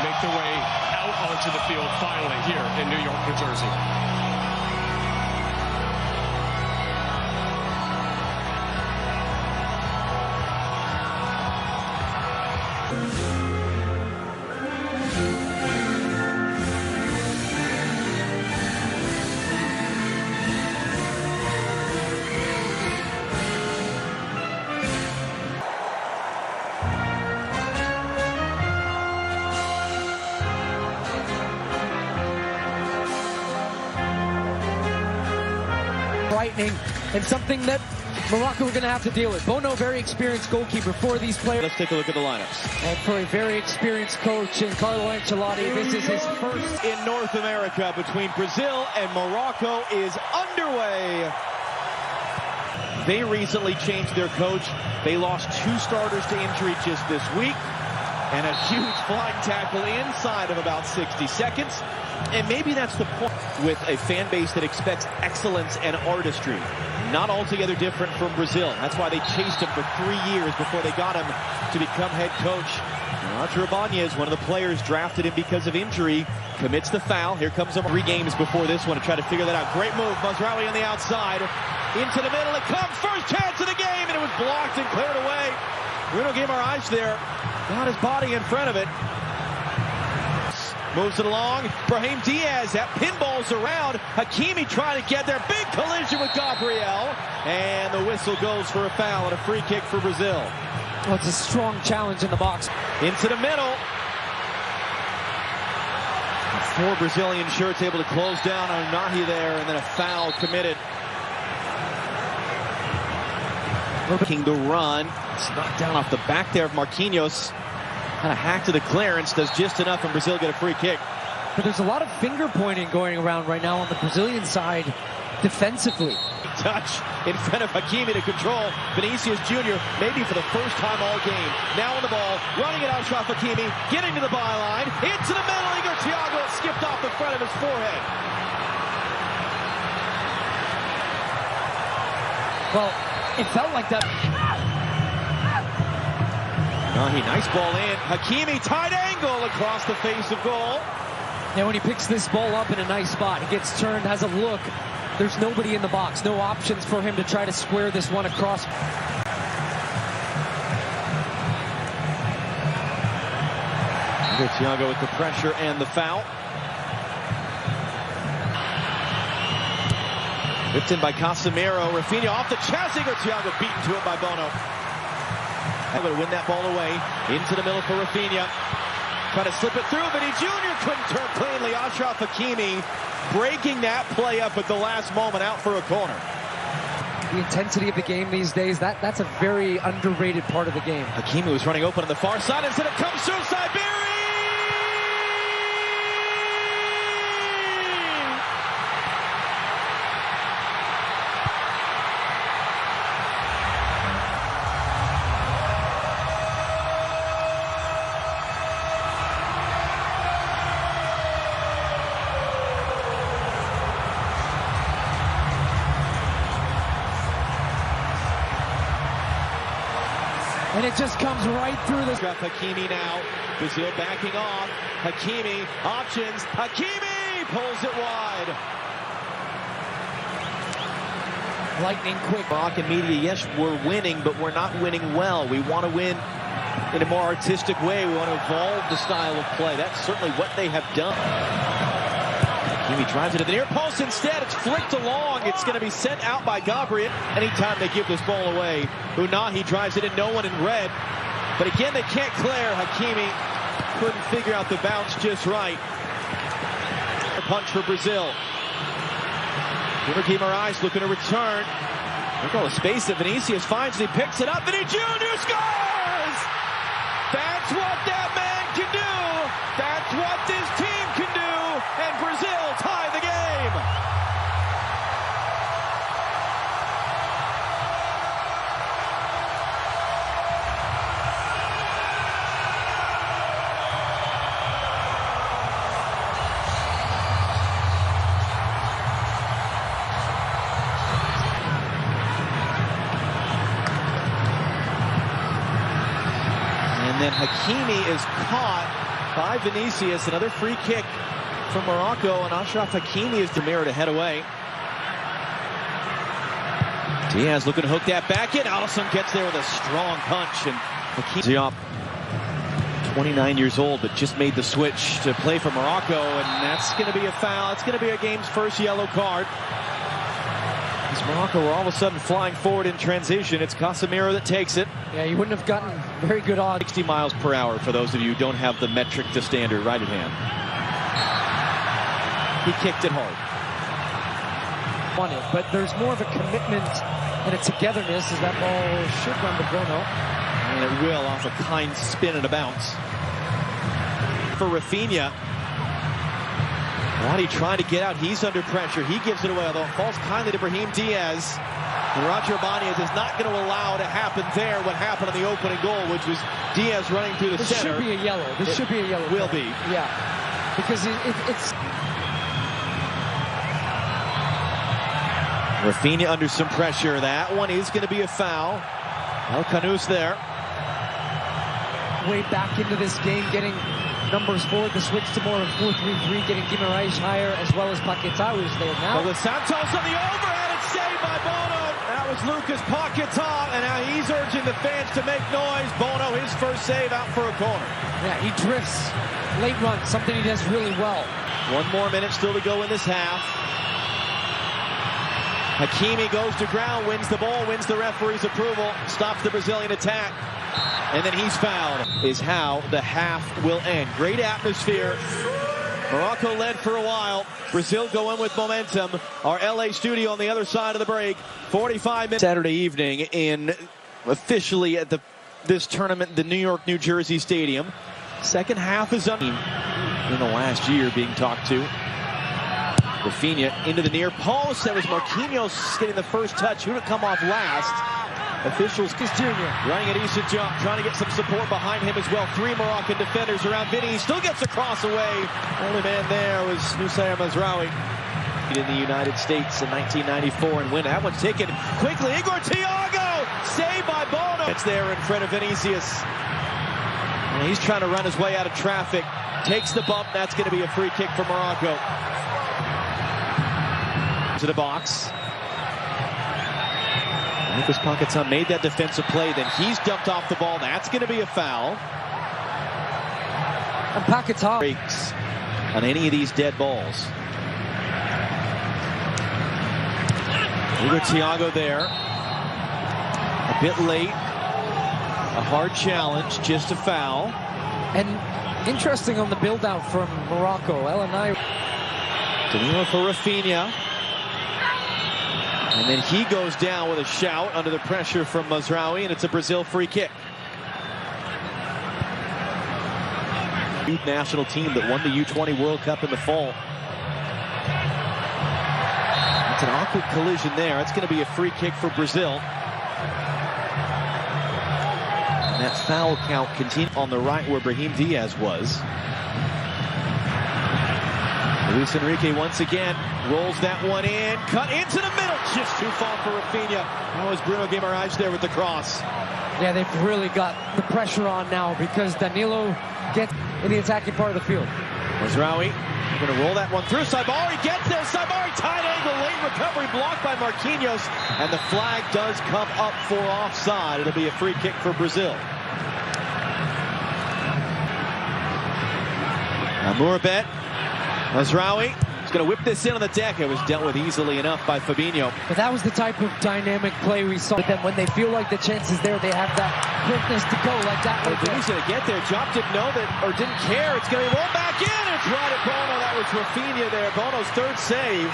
make their way out onto the field finally here in New York, New Jersey. Frightening and something that Morocco are going to have to deal with. Bono, very experienced goalkeeper for these players. Let's take a look at the lineups. And for a very experienced coach in Carlo Ancelotti, this is his first in North America between Brazil and Morocco is underway. They recently changed their coach. They lost 2 starters to injury just this week. And a huge flying tackle inside of about 60 seconds. And maybe that's the point with a fan base that expects excellence and artistry. Not altogether different from Brazil. That's why they chased him for 3 years before they got him to become head coach. Roger Ibanez, one of the players, drafted him because of injury, commits the foul. Here comes him 3 games before this one to try to figure that out. Great move. Mazraoui on the outside. Into the middle. It comes. First chance of the game. And it was blocked and cleared away. Bruno Guimaraes there. Got his body in front of it. Moves it along. Brahim Diaz. That pinballs around. Hakimi trying to get there. Big collision with Gabriel. And the whistle goes for a foul and a free kick for Brazil. Well, it's a strong challenge in the box. Into the middle. 4 Brazilian shirts able to close down on Nahi there. And then a foul committed. Looking to run. It's knocked down off the back there of Marquinhos. Kind of hacked to the clearance. Does just enough and Brazil get a free kick. But there's a lot of finger pointing going around right now on the Brazilian side defensively. Touch in front of Hakimi to control Vinicius Jr. maybe for the first time all game. Now on the ball, running it out, Achraf Hakimi, getting to the byline, into the middle, Igor Thiago skipped off the front of his forehead. Well, it felt like that. Nice ball in. Hakimi, tight angle across the face of goal. Now when he picks this ball up in a nice spot, he gets turned, has a look. There's nobody in the box. No options for him to try to square this one across. Thiago with the pressure and the foul. Whipped in by Casemiro. Rafinha off the chest. Igor Thiago beaten to it by Bono. Able to win that ball away. Into the middle for Rafinha. Trying to slip it through. Vinny Jr. couldn't turn cleanly. Achraf Hakimi breaking that play up at the last moment out for a corner. The intensity of the game these days, that's a very underrated part of the game. Hakimi was running open on the far side. Instead it comes through Siberi. And it just comes right through the... Hakimi now. Brazil backing off. Hakimi, options. Hakimi pulls it wide. Lightning quick. Moroccan media, yes, we're winning, but we're not winning well. We want to win in a more artistic way. We want to evolve the style of play. That's certainly what they have done. Hakimi drives it to the near post. Instead, it's flicked along. It's going to be sent out by Gabriel. Anytime they give this ball away, Unahi drives it in, no one in red. But again, they can't clear. Hakimi couldn't figure out the bounce just right. Punch for Brazil. Guimaraes looking to return. Look at all the space that Vinicius finds. He picks it up. Vinny Jr. scores! That's what that man can do. That's what this team can do. And Brazil tie the game. And then Hakimi is caught by Vinicius. Another free kick from Morocco, and Achraf Hakimi is the mirror to head away. Diaz looking to hook that back in. Alisson gets there with a strong punch, and Hakimi, 29 years old, but just made the switch to play for Morocco, and that's going to be a foul. It's going to be a game's first yellow card. As Morocco were all of a sudden flying forward in transition. It's Casemiro that takes it. Yeah, you wouldn't have gotten very good odds. 60 miles per hour for those of you who don't have the metric to standard right at hand. He kicked it hard. Won it, but there's more of a commitment and a togetherness as that ball should run to Bono. And it will off a kind spin and a bounce. For Rafinha. Roddy trying to get out. He's under pressure. He gives it away, although it falls kindly to Brahim Diaz. And Roger Ibanez is not going to allow to happen there what happened on the opening goal, which was Diaz running through the this center. This should be a yellow. This should be a yellow. Will card. be. Yeah. Because it's... Rafinha under some pressure. That one is going to be a foul. El Khanous there. Way back into this game, getting numbers forward, the switch to more of 4-3-3, getting Guimaraes higher, as well as Paquetá, who's there now. Well, the Santos on the overhead, it's saved by Bono. That was Lucas Paquetá, and now he's urging the fans to make noise. Bono, his first save out for a corner. Yeah, he drifts late run, something he does really well. 1 more minute still to go in this half. Hakimi goes to ground, wins the ball, wins the referee's approval, stops the Brazilian attack, and then he's fouled. Is how the half will end. Great atmosphere. Morocco led for a while. Brazil go in with momentum. Our LA studio on the other side of the break. 45 minutes Saturday evening in officially at this tournament, the New York, New Jersey Stadium. Second half is up in the last year being talked to. Rafinha into the near post. That was Marquinhos getting the first touch. Who would come off last? Officials Jr. running a decent jump, trying to get some support behind him as well. 3 Moroccan defenders around Vinny. He still gets a cross away. Only man there was Nusayr Mazraoui in the United States in 1994 and win. That one's taken quickly. Igor Thiago saved by Bono. It's there in front of Vinicius. And he's trying to run his way out of traffic. Takes the bump. That's going to be a free kick for Morocco. To the box. Lucas Paquetá made that defensive play, then he's dumped off the ball. That's going to be a foul. And Paquetá breaks on any of these dead balls. Igor Thiago there. A bit late. A hard challenge, just a foul. And interesting on the build-out from Morocco. Elenay. Danilo for Rafinha. And then he goes down with a shout under the pressure from Mazraoui, and it's a Brazil free kick. Youth national team that won the U20 World Cup in the fall. It's an awkward collision there. It's going to be a free kick for Brazil. And that foul count continues on the right where Brahim Diaz was. Luis Enrique once again rolls that one in, cut into the middle, just too far for Rafinha. That was Bruno Guimaraes there with the cross. Yeah, they've really got the pressure on now because Danilo gets in the attacking part of the field. Mazraoui going to roll that one through. Saibari gets there. Saibari tight angle, late recovery blocked by Marquinhos, and the flag does come up for offside. It'll be a free kick for Brazil. Amourabet. Mazraoui is going to whip this in on the deck. It was dealt with easily enough by Fabinho. But that was the type of dynamic play we saw with them. When they feel like the chance is there, they have that quickness to go like that. He's going to get there. Jop didn't know that, or didn't care. It's going to be rolled back in. It's right at Bono. That was Rafinha there. Bono's third save.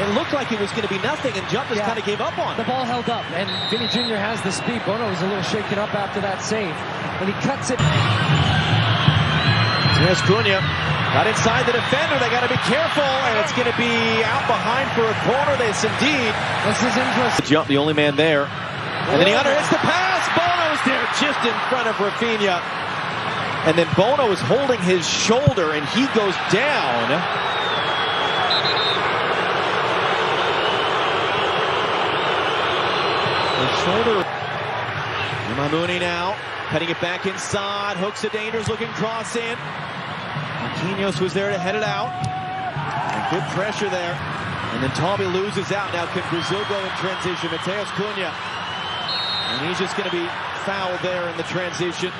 It looked like it was going to be nothing, and Jop just kind of gave up on it. The ball held up, and Vinny Jr. has the speed. Bono was a little shaken up after that save, and he cuts it. Here's Cunha. Got inside the defender. They got to be careful, and it's going to be out behind for a corner. This indeed. This is interesting. Jump, the only man there. And then he underhits the pass. Bono's there just in front of Rafinha. And then Bono is holding his shoulder, and he goes down. The shoulder. Mamouni now. Cutting it back inside. Hooks a dangerous looking cross in. Marquinhos was there to head it out. And good pressure there. And then Tommy loses out. Now can Brazil go in transition? Mateus Cunha. And he's just going to be fouled there in the transition.